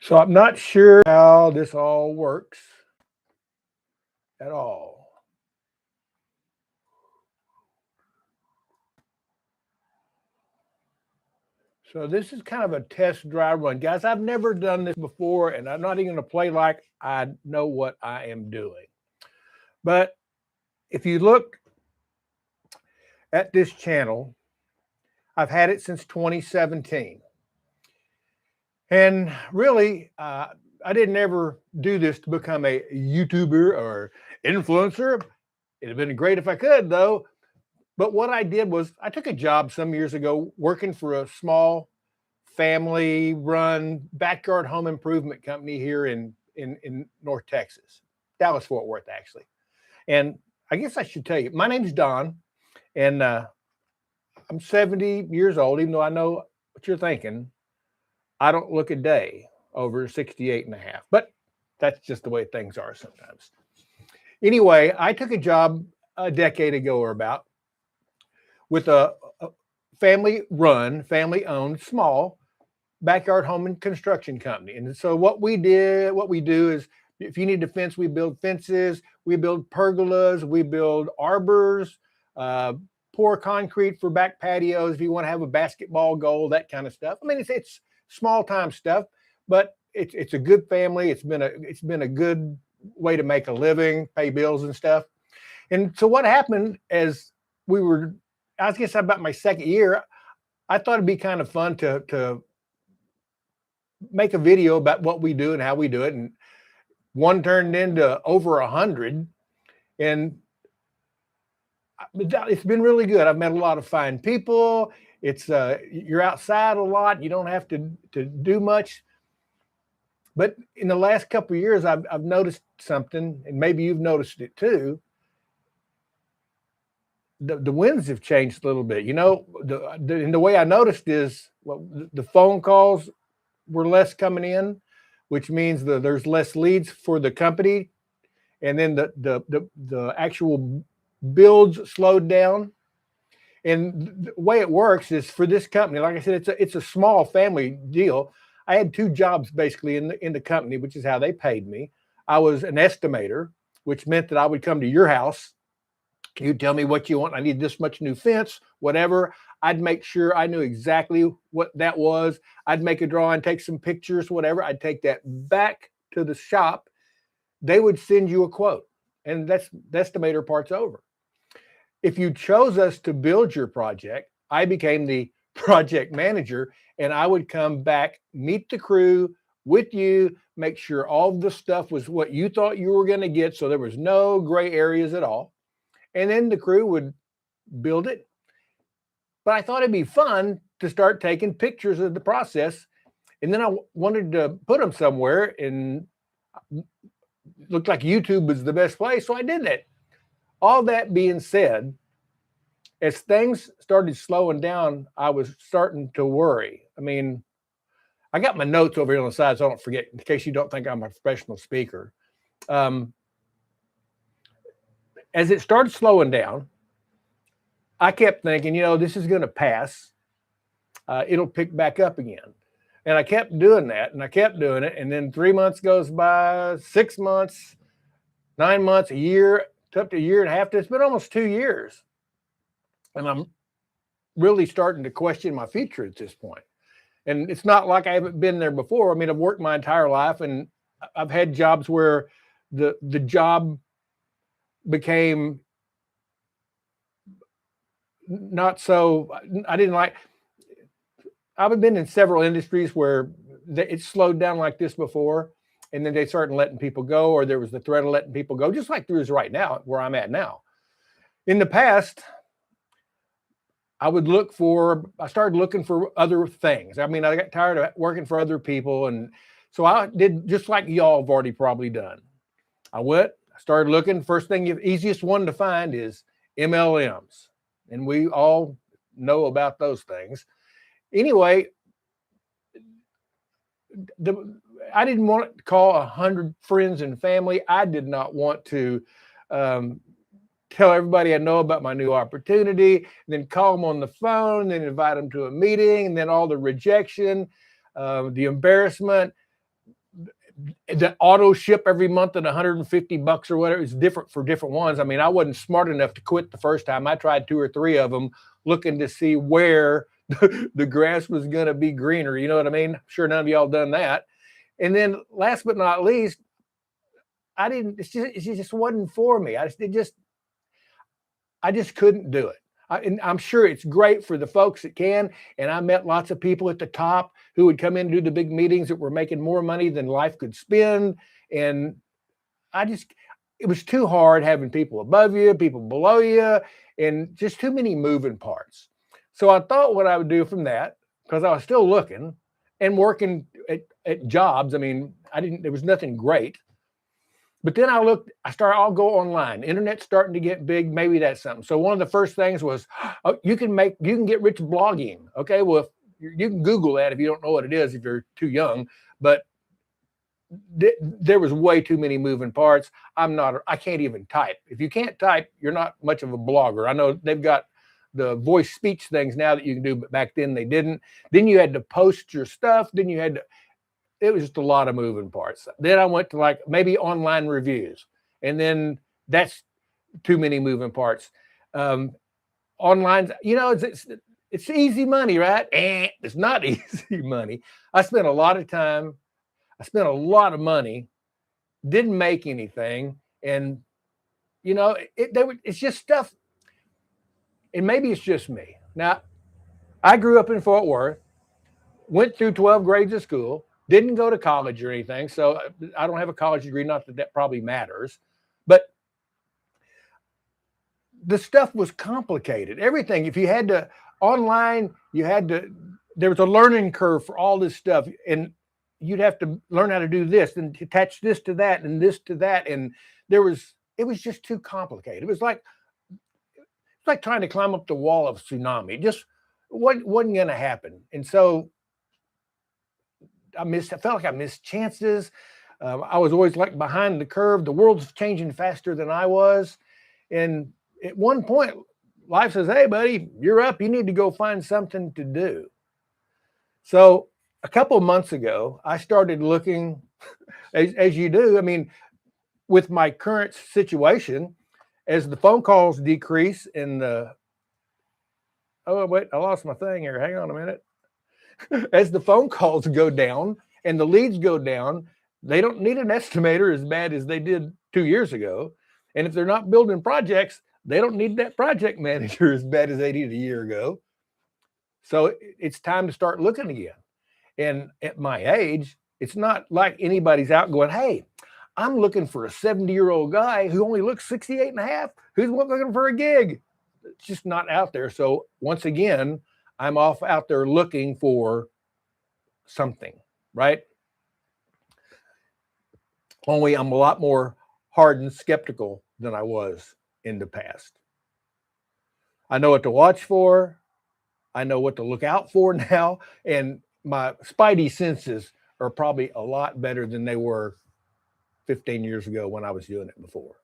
So I'm not sure how this all works at all. So this is kind of a test drive run. Guys, I've never done this before, and I'm not even going to play like I know what I am doing. But if you look at this channel, I've had it since 2017. And really, I didn't ever do this to become a YouTuber or influencer. It'd have been great if I could, though. But what I did was I took a job some years ago working for a small family run backyard home improvement company here in North Texas, Dallas, Fort Worth, actually. And I guess I should tell you, my name's Don, and I'm 70 years old, even though I know what you're thinking. I don't look a day over 68 and a half, but that's just the way things are sometimes. Anyway, I took a job a decade ago or about with a family run, family owned, small backyard home and construction company. And so what we do is if you need a fence, we build fences, we build pergolas, we build arbors, uh, pour concrete for back patios if you want to have a basketball goal, that kind of stuff. I mean, it's small time stuff, but it's a good family. It's been a good way to make a living, pay bills and stuff. And so what happened as we were, I guess about my second year, I thought it'd be kind of fun to make a video about what we do and how we do it. And one turned into over 100. And it's been really good. I've met a lot of fine people. It's you're outside a lot. You don't have to do much. But in the last couple of years, I've noticed something, and maybe you've noticed it too. The winds have changed a little bit. You know, and the way I noticed is, well, the phone calls were less coming in, which means that there's less leads for the company, and then the actual builds slowed down. And the way it works is for this company, like I said, it's a small family deal. I had two jobs basically in the company, which is how they paid me. I was an estimator, which meant that I would come to your house. You tell me what you want. I need this much new fence, whatever. I'd make sure I knew exactly what that was. I'd make a drawing, take some pictures, whatever. I'd take that back to the shop. They would send you a quote, and that's the estimator part's over. If you chose us to build your project, I became the project manager, and I would come back, meet the crew with you, make sure all the stuff was what you thought you were going to get, so there was no gray areas at all. And then the crew would build it. But I thought it'd be fun to start taking pictures of the process. And then I wanted to put them somewhere, and it looked like YouTube was the best place. So I did that. All that being said, as things started slowing down, I was starting to worry. I mean, I got my notes over here on the side, so I don't forget, in case you don't think I'm a professional speaker. As it started slowing down, I kept thinking, this is going to pass. It'll pick back up again. And I kept doing that, and I kept doing it. And then 3 months goes by, 6 months, 9 months, a year, up to a year and a half. It's been almost 2 years. And I'm really starting to question my future at this point. And it's not like I haven't been there before. I mean, I've worked my entire life, and I've had jobs where the job became not so, I didn't like, I've been in several industries where it slowed down like this before, and then they started letting people go, or there was the threat of letting people go, just like there is right now, where I'm at now. In the past, I started looking for other things. I mean, I got tired of working for other people. And so I did just like y'all have already probably done. I started looking. First thing, easiest one to find is MLMs. And we all know about those things. Anyway, I didn't want to call 100 friends and family. I did not want to tell everybody I know about my new opportunity, and then call them on the phone, then invite them to a meeting, and then all the rejection, the embarrassment. the auto ship every month at $150 or whatever. It's different for different ones. I mean, I wasn't smart enough to quit the first time. I tried 2 or 3 of them looking to see where the grass was going to be greener. You know what I mean? I'm sure none of y'all done that. And then last but not least, I didn't, it just wasn't for me. I just couldn't do it. And I'm sure it's great for the folks that can. And I met lots of people at the top who would come in and do the big meetings that were making more money than life could spend. And it was too hard having people above you, people below you, and just too many moving parts. So I thought what I would do from that, because I was still looking and working at jobs. I mean, there was nothing great. But then I'll go online. Internet's starting to get big. Maybe that's something. So one of the first things was, you can get rich blogging. Okay, well, you can Google that if you don't know what it is, if you're too young. But there was way too many moving parts. I can't even type. If you can't type, you're not much of a blogger. I know they've got the voice speech things now that you can do, but back then they didn't. Then you had to post your stuff. Then it was just a lot of moving parts. Then I went to like maybe online reviews, and then that's too many moving parts. Online, it's easy money, right? It's not easy money. I spent a lot of time. I spent a lot of money, didn't make anything. And, it's just stuff. And maybe it's just me. Now, I grew up in Fort Worth, went through 12 grades of school, didn't go to college or anything. So I don't have a college degree, not that probably matters. But the stuff was complicated. Everything, if you had to online, there was a learning curve for all this stuff. And you'd have to learn how to do this and attach this to that and this to that. And it was just too complicated. It was like trying to climb up the wall of tsunami. It just wasn't going to happen. And so I felt like I missed chances. I was always like behind the curve. The world's changing faster than I was. And at one point, life says, hey, buddy, you're up. You need to go find something to do. So a couple of months ago, I started looking, as you do. I mean, with my current situation, as the phone calls decrease and oh, wait, I lost my thing here. Hang on a minute. As the phone calls go down and the leads go down, they don't need an estimator as bad as they did 2 years ago. And if they're not building projects, they don't need that project manager as bad as they did a year ago. So it's time to start looking again. And at my age, it's not like anybody's out going, hey, I'm looking for a 70-year-old guy who only looks 68 and a half, who's looking for a gig. It's just not out there. So once again, I'm off out there looking for something, right? Only I'm a lot more hardened skeptical than I was in the past. I know what to watch for. I know what to look out for now. And my spidey senses are probably a lot better than they were 15 years ago when I was doing it before.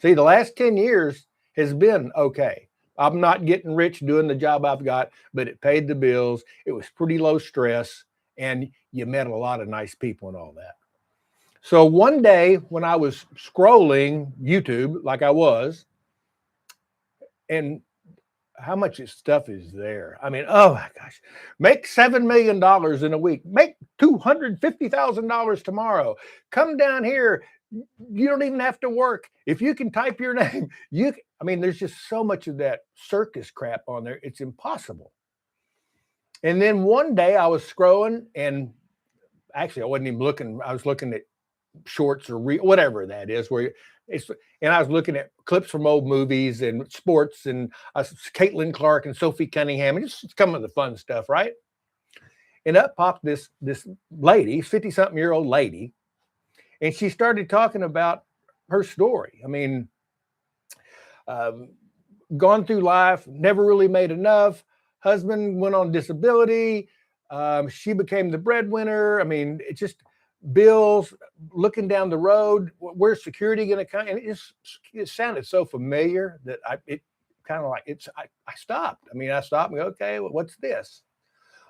See, the last 10 years has been okay. I'm not getting rich doing the job I've got, but it paid the bills. It was pretty low stress, and you met a lot of nice people and all that. So one day when I was scrolling YouTube like I was, and how much stuff is there? I mean, oh my gosh, make $7 million in a week, make $250,000 tomorrow. Come down here. You don't even have to work. If you can type your name, there's just so much of that circus crap on there. It's impossible. And then one day I was scrolling, and actually I wasn't even looking. I was looking at shorts or whatever that is, and I was looking at clips from old movies and sports, and Caitlin Clark and Sophie Cunningham, and just some of the fun stuff, right? And up popped this lady, 50-something-year-old lady, and she started talking about her story. I mean, gone through life, never really made enough. Husband went on disability. She became the breadwinner. I mean, it's just bills, looking down the road. Where's security going to come? And it sounded so familiar that I stopped. I mean, I stopped and go, okay, well, what's this?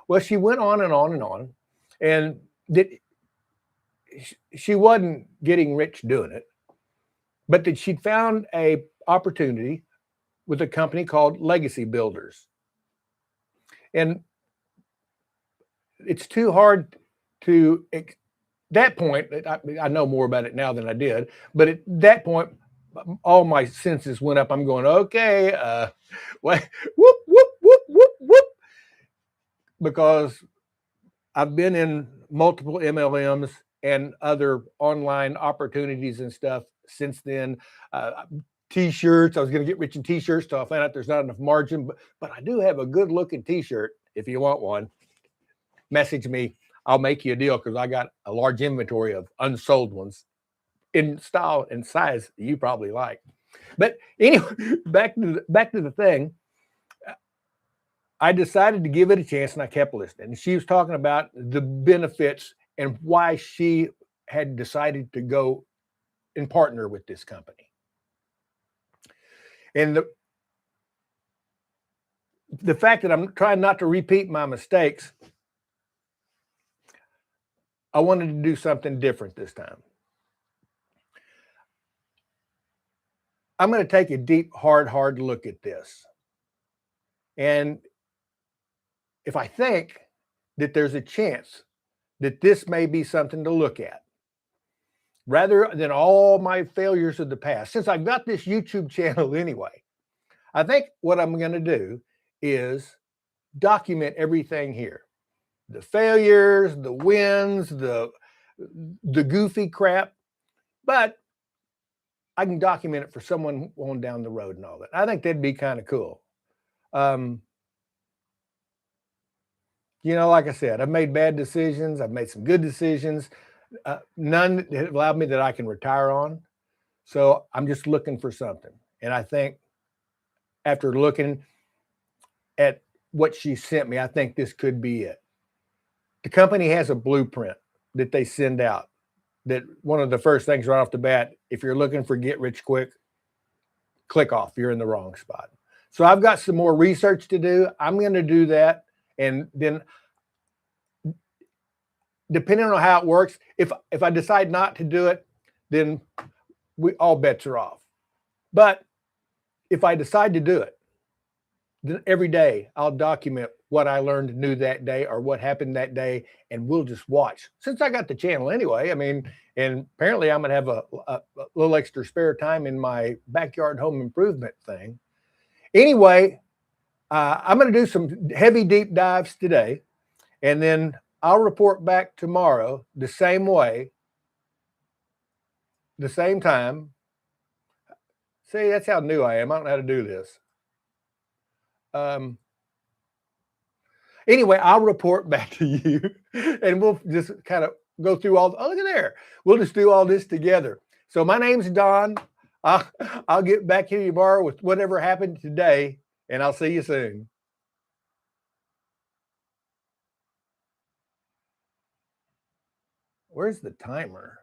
Well, she went on and on and on. And she wasn't getting rich doing it, but that she'd found a opportunity with a company called Legacy Builders. And it's too hard to that point. I know more about it now than I did, but at that point, all my senses went up. I'm going, okay, whoop, whoop, whoop, whoop, whoop, because I've been in multiple MLMs and other online opportunities and stuff since then. T-shirts. I was going to get rich in T-shirts till I found out there's not enough margin, but I do have a good looking T-shirt. If you want one, message me. I'll make you a deal because I got a large inventory of unsold ones in style and size you probably like. But anyway, back to the thing. I decided to give it a chance and I kept listening. And she was talking about the benefits and why she had decided to go and partner with this company. And the fact that I'm trying not to repeat my mistakes, I wanted to do something different this time. I'm going to take a deep, hard look at this. And if I think that there's a chance that this may be something to look at, rather than all my failures of the past, since I've got this YouTube channel anyway, I think what I'm going to do is document everything here. The failures, the wins, the goofy crap, but I can document it for someone on down the road and all that. I think that'd be kind of cool. Like I said, I've made bad decisions. I've made some good decisions. None that have allowed me that I can retire on. So I'm just looking for something. And I think after looking at what she sent me, I think this could be it. The company has a blueprint that they send out. That one of the first things right off the bat, if you're looking for get rich quick, click off. You're in the wrong spot. So I've got some more research to do. I'm going to do that. And then depending on how it works, if I decide not to do it, then all bets are off. But if I decide to do it, then every day I'll document what I learned new that day or what happened that day, and we'll just watch. Since I got the channel anyway, I mean, and apparently I'm gonna have a little extra spare time in my backyard home improvement thing. Anyway, I'm gonna do some heavy deep dives today, and then I'll report back tomorrow the same way, the same time. See, that's how new I am. I don't know how to do this. Anyway, I'll report back to you and we'll just kind of go through all. Oh, look at there. We'll just do all this together. So my name's Don. I'll get back to you tomorrow with whatever happened today, and I'll see you soon. Where's the timer?